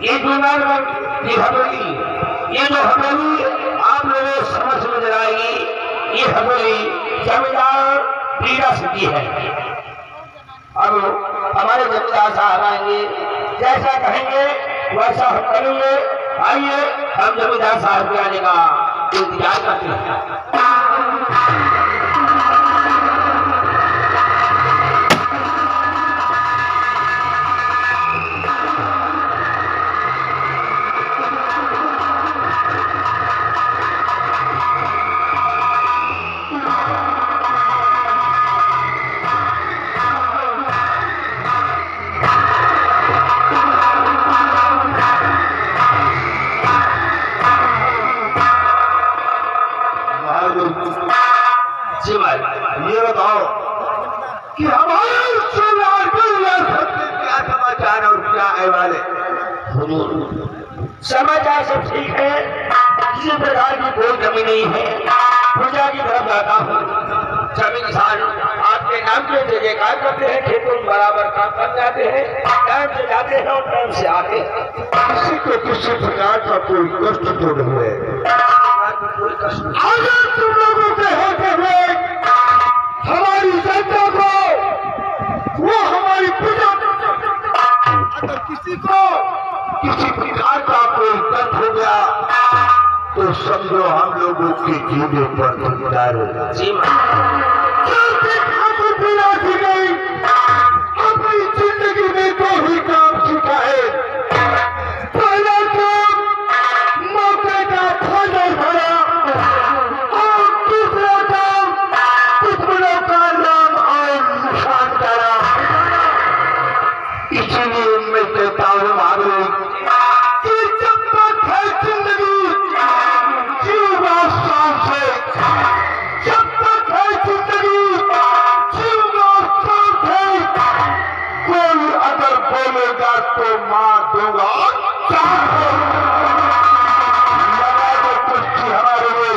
ये दीवार की हवेली, ये जो हवेली आप लोगों को समझ नजर आएगी, ये हवेली जमींदार पीरा सिटी है। अब हमारे जमींदार साहब आएंगे, जैसा कहेंगे वैसा हम करेंगे। आइए हम जमींदार साहब के आने का इंतजार करते हैं। जी भाई, ये बताओ कि हमारे क्या समाचार और क्या अहवाल है? समाचार सब ठीक है, किसी प्रकार की कोई कमी नहीं है। पूजा की तरफ जाता हूँ, सभी किसान आपके नाम के जयकार करते हैं, खेतों में बराबर काम कर जाते हैं, टाइम से जाते हैं और टाइम से आते हैं। किसी को किसी प्रकार का कोई कष्ट तो नहीं है। अगर तुम लोगों के होते हुए हमारी जनता को वो हमारी पूजा, अगर किसी को किसी प्रकार का कोई कष्ट हो गया तो समझो हम लोगों के जीने पर जिम्मेदार होगा। जी नहीं, अपनी जिंदगी में दो ही काम सीखा है। पहला काम मौके का खोजा भरा और दूसरा काम दुश्मनों का नाम और निशान करा। इसीलिए मैं कहता हूँ मारो कि जब तक है जिंदगी जीवा शान से, जब तक है जिंदगी जीवा शान से। कोई अगर बोलेगा तो मार दूंगा। लगा दो कुछ हमारे लिए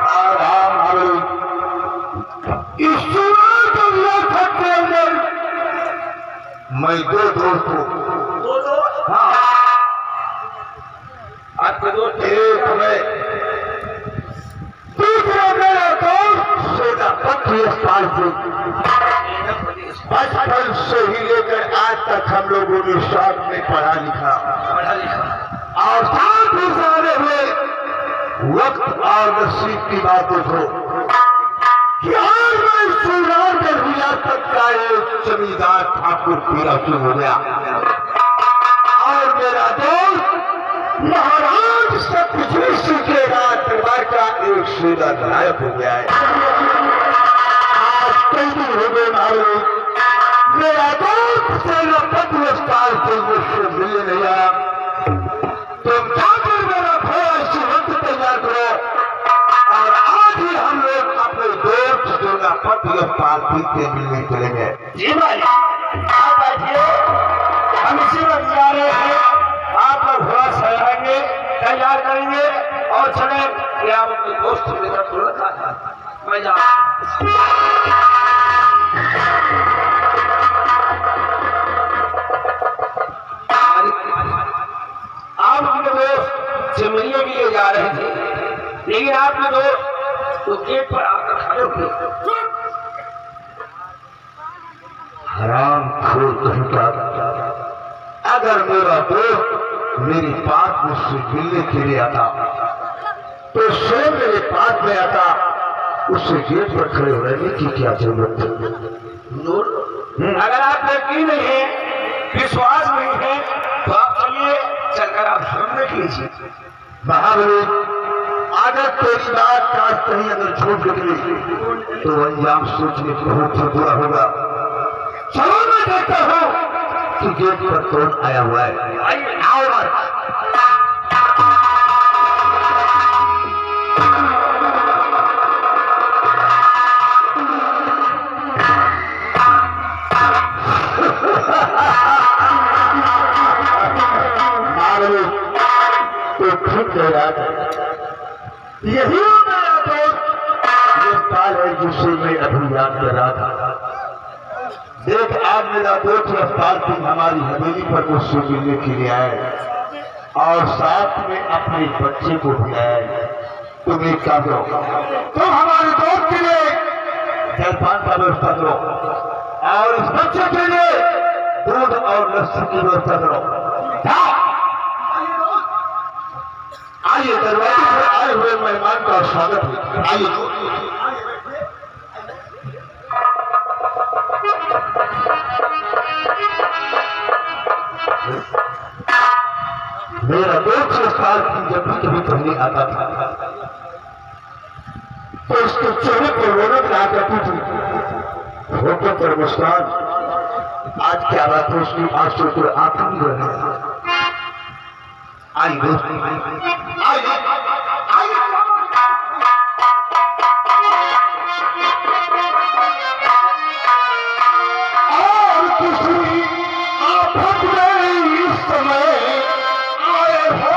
आराम हमारे इस के अंदर मैं दो दोस्त हूँ। हाँ, आपके दोस्त एक है, दूसरा मेरा दोस्त सेनापति अस्पताल से। बचपन से ही लेकर आज तक हम लोगों ने साथ में पढ़ा लिखा और साथ ही सारे हुए वक्त और नसीब की बातों को कि आज मैं श्रीराम के रियासत का एक जमींदार ठाकुर पीरा सिंह हो गया और मेरा दोस्त महाराज सतजी सिंह के दरबार का एक सेना नायक हो गया है। आज कई दिन हो गए मालूम, मेरा दोस्त सेनापति अस्पताल से मुझसे मिलने नहीं आया। तुम जाकर मेरा घोड़ा शिवंत तैयार करो और आज ही हम लोग अपने दोस्त सेनापति अस्पताल से मिलने चलेंगे। जी भाई, आप बैठिए, हम इसी वक्त जा रहे हैं। आप लोग घोड़ा सजाएंगे, तैयार करेंगे और चले कि आप अपने दोस्त को लेकर तुरंत मैं जा। आप अपने दोस्त से मिलने के लिए जा रहे थे, लेकिन आपके दोस्त तो गेट पर आकर खड़े हुए। हराम खोर कहीं का, अगर मेरा दोस्त मेरी बात मुझसे मिलने के लिए आता तो स्वयं मेरे पास में आता, उससे गेट पर खड़े रहने की क्या जरूरत है? अगर आप यकीन नहीं है, विश्वास नहीं है तो आप चलिए, चलकर आप हम देख लीजिए। महाबली, अगर तेरी बात का कहीं अगर झूठ निकली तो अंजाम सोचने बहुत ही बुरा होगा। चलो मैं देखता हूँ कि गेट पर कौन आया हुआ है। आओ तो ठीक कह रहा था, यही मेरा दोस्त ये काल है जिसे मैं अभी याद कर रहा था। देख आज मेरा दोस्त रफ्तार की हमारी हवेली पर मुझसे मिलने के लिए आए और साथ में अपने बच्चे को भी आए। तुम एक काम करो, तुम हमारे दोस्त के लिए जलपान का व्यवस्था करो और इस बच्चे के लिए दूध और लस्सी की व्यवस्था करो। आइए, दरवाजे से आए हुए मेहमान का स्वागत है। आइए। मेरा दोस्त साल की जब भी कभी पहले आता था तो उसके चेहरे पर रौनक आ जाती थी, होठों पर मुस्कान। आज क्या बात है, उसकी आंसू पर आंखें भी रहे। आई दोस्त, आई और किसी आफत में इस समय आए हो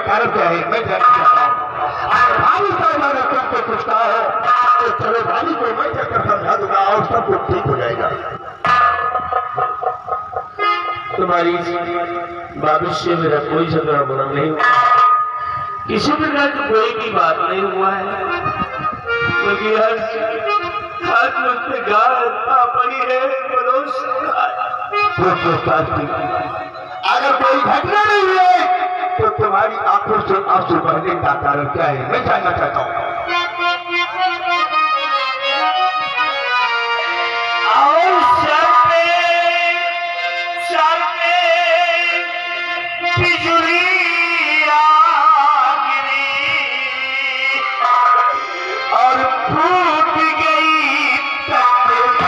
कारण क्या है, मैं जानना चाहता हूँ। भाई साहब तुमको कुछ कहा हो तो चलो भाई को मैं जाकर समझा दूंगा और सब कुछ ठीक हो जाएगा। तुम्हारी बारिश से मेरा कोई झगड़ा बुरा नहीं हुआ, किसी प्रकार की कोई की बात नहीं हुआ है, क्योंकि हर मुझ पे गाल पड़ी है। अगर कोई घटना नहीं है तो तुम्हारी आंखों से आंसू बहने का कारण क्या है, मैं जानना चाहता हूँ। और सर पे बिजली गिरी और फूट गई तकदीर।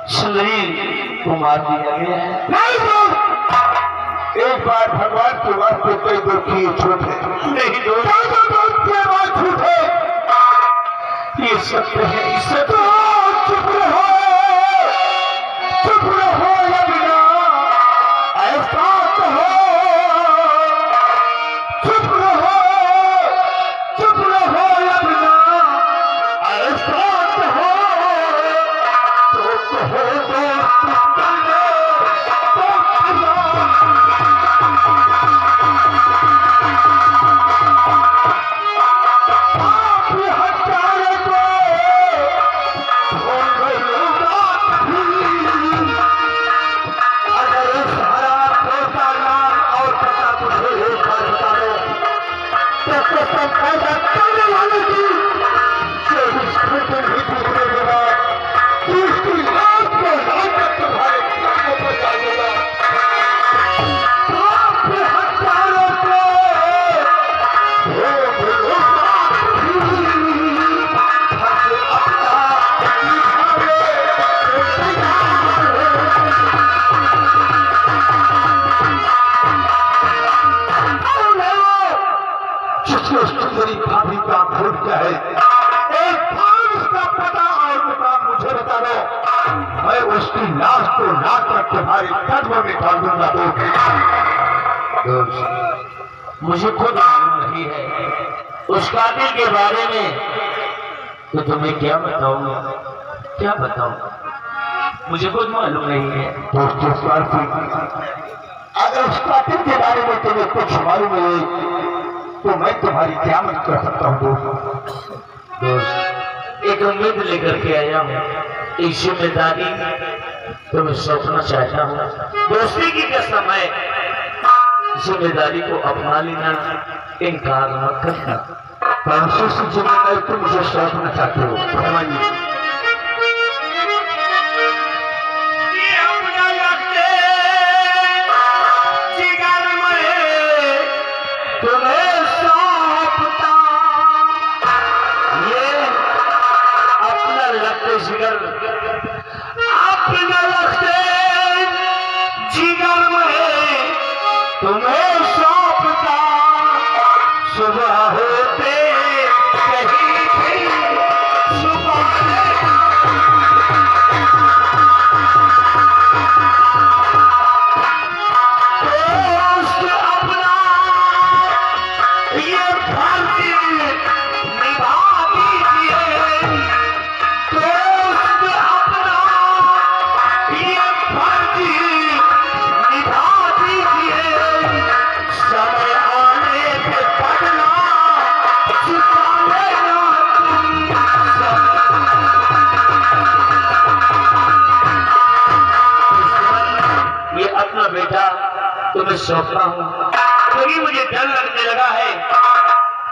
सुंदरी को मार दिया गया है। नहीं दोस्त, एक बार भगवान के वास्ते कई दो की छूट है। नहीं दोस्त, ये बात झूठ है, ये सत्य है, सत्य। तो चुप रहो लबना, ऐसा कहो, चुप रहो लबना, ऐसा कहो, तो कहो दोस्त बने, तो खुदा। आप हत्यारे को छोड़ गए बात भी। अगर इस हराम का नाम और पता मुझे एक बार बता दो, तो कसम पैदा करने वाले की 24 घंटे भी पूछने के बाद उसकी लाश को लाकर तुम्हारे कानों पर डालूंगा। आप हत्यारे को सुंदरी भाभी का भूल क्या है? एक बार उसका पता और मुकाम मुझे बता दो, मैं उसकी लाश को लाश तक तुम्हारे कदमों में डाल दूंगा। मुझे खुद मालूम नहीं है उस कातिल के बारे में, तो तुम्हें क्या बताऊं, क्या बताऊं, मुझे खुद मालूम नहीं है। दोस्तों स्वार्थी, अगर उस कातिल के बारे में तुम्हें कुछ मालूम है तो मैं तुम्हारी क़यामत कर सकता हूँ। दोस्त, एक उम्मीद लेकर के आया हूँ, एक जिम्मेदारी तुम्हें सौंपना चाहता हूँ। दोस्ती की कसम है, जिम्मेदारी को अपना लेना, इनकार मत करना। कौन सी जिम्मेदारी तुम मुझे सौंपना चाहते हो? फरमाइए। जिगर अपने लगते जिगर में तुम्हें सौंपता, सुबह होते कहीं भी सुबह दोस्त अपना ये फर्ज निभा दीजिए। अपना बेटा तुम्हें सौंपता हूँ, क्योंकि मुझे डर लगने लगा है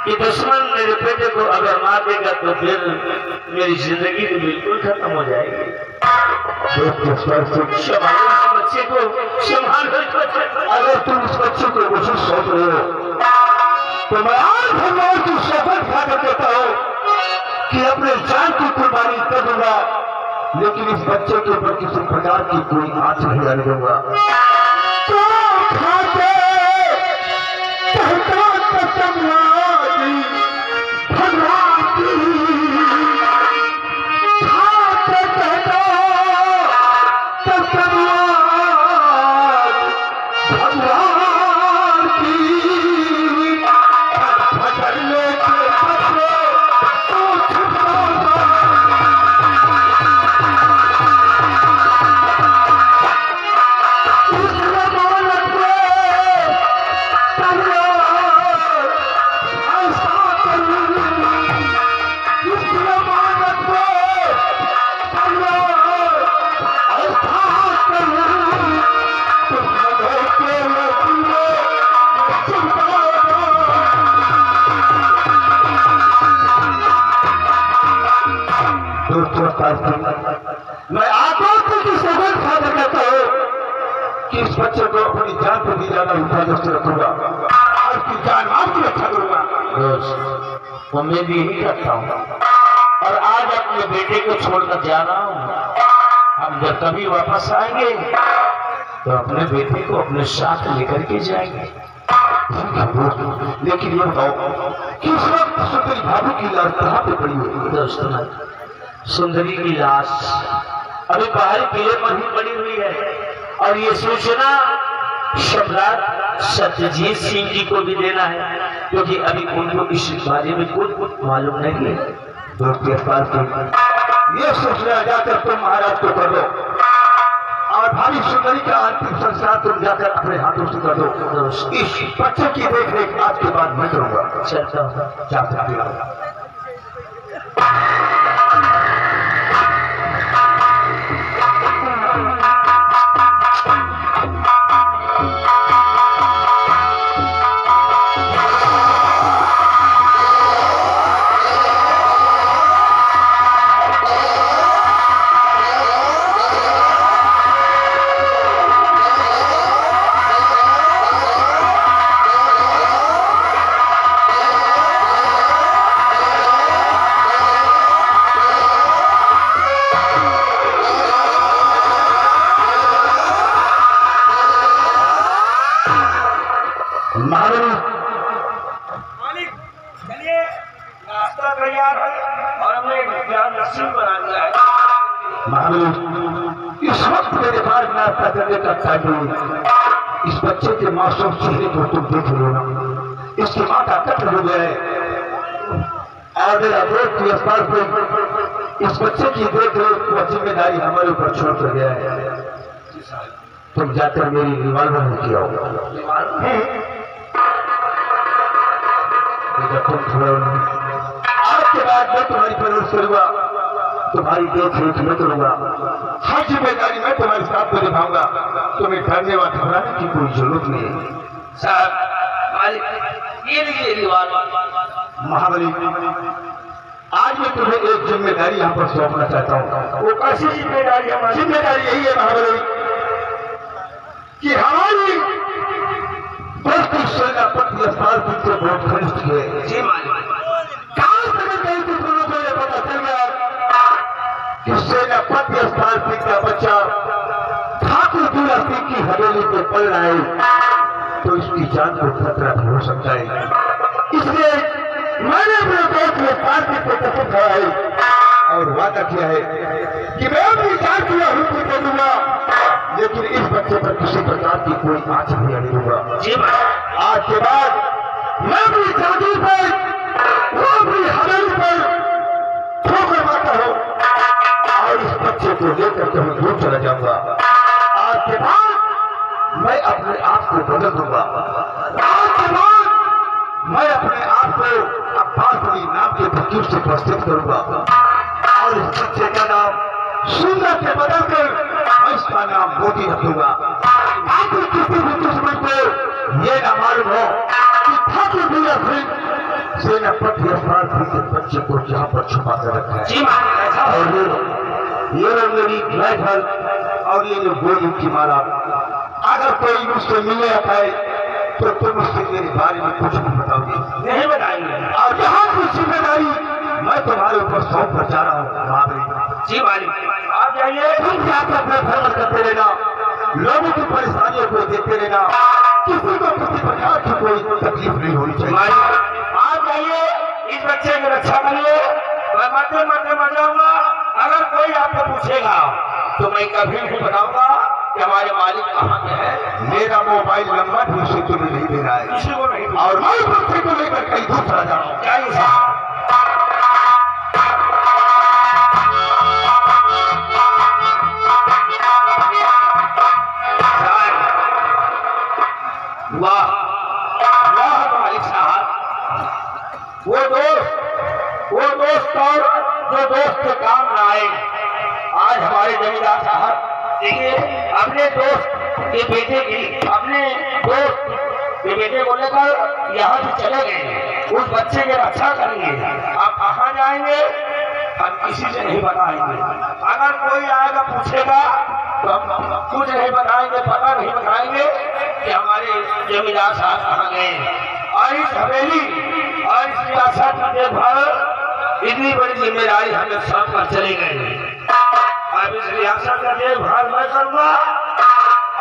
कि दुश्मन मेरे बेटे को अगर मार देगा तो फिर मेरी जिंदगी तो बिल्कुल खत्म हो जाएगी। बच्चे को संभालो। अगर तुम इस बच्चे को मुझे सौंप रहे हो तो मैं आज भगवान की शपथ खाकर कहता हूँ कि अपने जान की कुर्बानी कर दूंगा, लेकिन इस बच्चे के ऊपर किसी प्रकार की कोई आंच नहीं आने दूंगा। तो खाते भगवान की खाते भगवान की भजने के बदले तो छुपाऊंगा। मैं आत्मा की शपथ खाकर कहता हूँ कि इस बच्चे को अपनी जान पर भी ज्यादा हिफाजत से रखूंगा और उसकी जान आपकी रक्षा करूंगा। वो मैं भी यही करता हूँ और आज अपने बेटे को छोड़कर जा रहा हूँ। हम जब कभी वापस आएंगे तो अपने बेटे को अपने साथ लेकर के जाएंगे। लेकिन ये बताओ किस वक्त सुंदरी भाभी की लाश कहाँ पे पड़ी है? दोस्तों, सुंदरी की लाश अभी बाहरी किले पर ही पड़ी हुई है और ये सूचना सम्राट सत्यजीत सिंह जी को भी देना है, क्योंकि अभी उनको इस बारे में कुछ मालूम नहीं है। दोस्तों, ये सूचना जाकर तुम महाराज को कर दो और भाभी सुंदरी का अंतिम संस्कार तुम जाकर अपने हाथों से कर दो। इस बच्चे की देख रेख आज के बाद मैं करूंगा। चलता हूँ। जा सकती हो। मालिक, चलिए, नाश्ता तैयार है और हमने लस्सी बना दिया है। महाराज, इस वक्त मेरे पास नाश्ता करने का टाइम नहीं। इस बच्चे के मासूम चेहरे को तुम देख लो ना, इसकी माँ का कत्ल हो गया है और मेरा दोस्त के अस्पताल पे इस बच्चे की देख रेख को जिम्मेदारी हमारे ऊपर छोड़ कर गया है। तुम जाकर मेरी रिवाल्वर में किया होगा। आज के बाद मैं तुम्हारी परवरिश करूंगा, तुम्हारी देख रेख मैं करूंगा, हर जिम्मेदारी मैं तुम्हारे साथ में निभाऊंगा। तुम्हें डरने व घबराने की कोई जरूरत नहीं है। साहब, मालिक, ये लीजिए रिवाल्वर। महाबली, आज मैं तुम्हें एक जिम्मेदारी यहाँ पर सौंपना चाहता हूँ। वो कैसी जिम्मेदारी है? जिम्मेदारी यही है महाबली कि हमारी दोस्ती सेनापति अस्पताल की बहुत घनिष्ठ है। जी मालिक। पता चल गया कि सेनापति अस्पताल का बच्चा ठाकुर दूल्हा सिंह की हवेली पे पल रहा है तो इसकी जान को खतरा भी हो सकता है। इसलिए मैंने अपने दोस्त में पार्टी को कसम खाया है और वादा किया है कि मैं अपनी जान की आहुति दे दूंगा, लेकिन इस बच्चे पर किसी प्रकार की कोई आंच नहीं दूंगा। आज के बाद मैं अपनी जाति पर, वो अपनी हवेली पर ठोकर मारता हूँ और इस बच्चे को लेकर के मैं दूर चला जाऊंगा। आज के बाद मैं अपने आप को बदल दूंगा। आज के बाद मैं अपने आप को अब्बास नाम के फकीर से प्रस्तुत करूंगा और इस बच्चे का नाम सुंदर से बदल कर मैं इसका नाम मोदी रखूंगा। आखिर किसी भी दुश्मन को ये ना मालूम हो कि ठाकुर दूल्हा सिंह सेनापति अस्पताल के बच्चे को यहाँ पर छुपा कर रखा है। और ये मेरी राइफल और ये गोली की माला, अगर कोई मुझसे मिलने आता है तो तुम उससे मेरे बारे में कुछ नहीं बताओगे? नहीं बताएंगे। और यहाँ की जिम्मेदारी मैं तुम्हारे ऊपर सौंप कर जा रहा हूँ महाबली। जी मालिक, आप जाइए। तुम जाकर अपना भ्रमण करते रहना, लोगों की परेशानियों को देखते रहना, किसी को किसी प्रकार की कोई तकलीफ नहीं होनी चाहिए। मालिक, आप जाइए, इस बच्चे की रक्षा करिए, मैं मरते मरते मर जाऊंगा। अगर कोई आपको पूछेगा तो मैं कभी नहीं बताऊंगा कि हमारे मालिक कहाँ पे है। मेरा मोबाइल नंबर भी उसे तुम्हें नहीं दे रहा है, किसी को नहीं। और मैं उस बच्चे को लेकर कहीं दूर चला जा रहा हूँ। जाइए साहब। वाह वाह मालिक साहब, वो दोस्त और जो दोस्त के काम न आए, आज हमारे जमींदार साहब देखिए अपने दोस्त के बेटे की, अपने दोस्त के बेटे को लेकर यहाँ से चले गए, उस बच्चे की रक्षा करेंगे। आप कहाँ जाएंगे हम किसी से नहीं बताएंगे। अगर कोई आएगा पूछेगा तो हम कुछ नहीं बताएंगे, पता नहीं बताएंगे कि हमारे जमींदार साहब कहाँ गए। और इस हवेली और इस रियासत की देखभाल, इतनी बड़ी जिम्मेदारी हमें सौंप कर चले गए। अब इस रियासत का देखभाल मैं करूंगा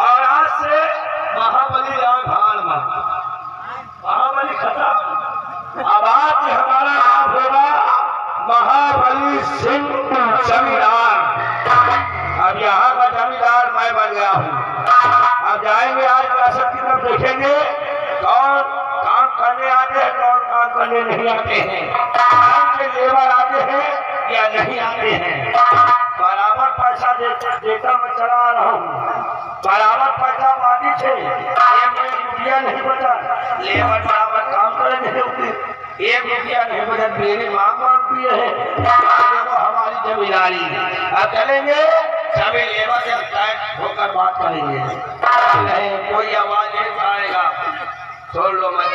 और आज से महाबली भाड़ महाबली खत्म। अब आज हमारा नाम होगा महाबली सिंह जमींदार। अब यहाँ का जमींदार मैं बन गया हूँ। अब जाएंगे आज रियासत की तरफ, देखेंगे कौन काम करने आते हैं, कौन काम करने नहीं आते हैं, कौन से लेबर आते हैं या नहीं आते हैं। बराबर पैसा देता मैं चला आ रहा हूँ, बराबर पैसा बाकी थे, रुपया नहीं बचा। लेबर बराबर काम करे नहीं होती, एक रुपया नहीं बचा, मेरी मांग मांगती है। हमारी जमींदारी अब चलेंगे, सभी लेबर से टाइट होकर बात करेंगे। नहीं कोई आवाज नहीं आएगा, सुन लो मैं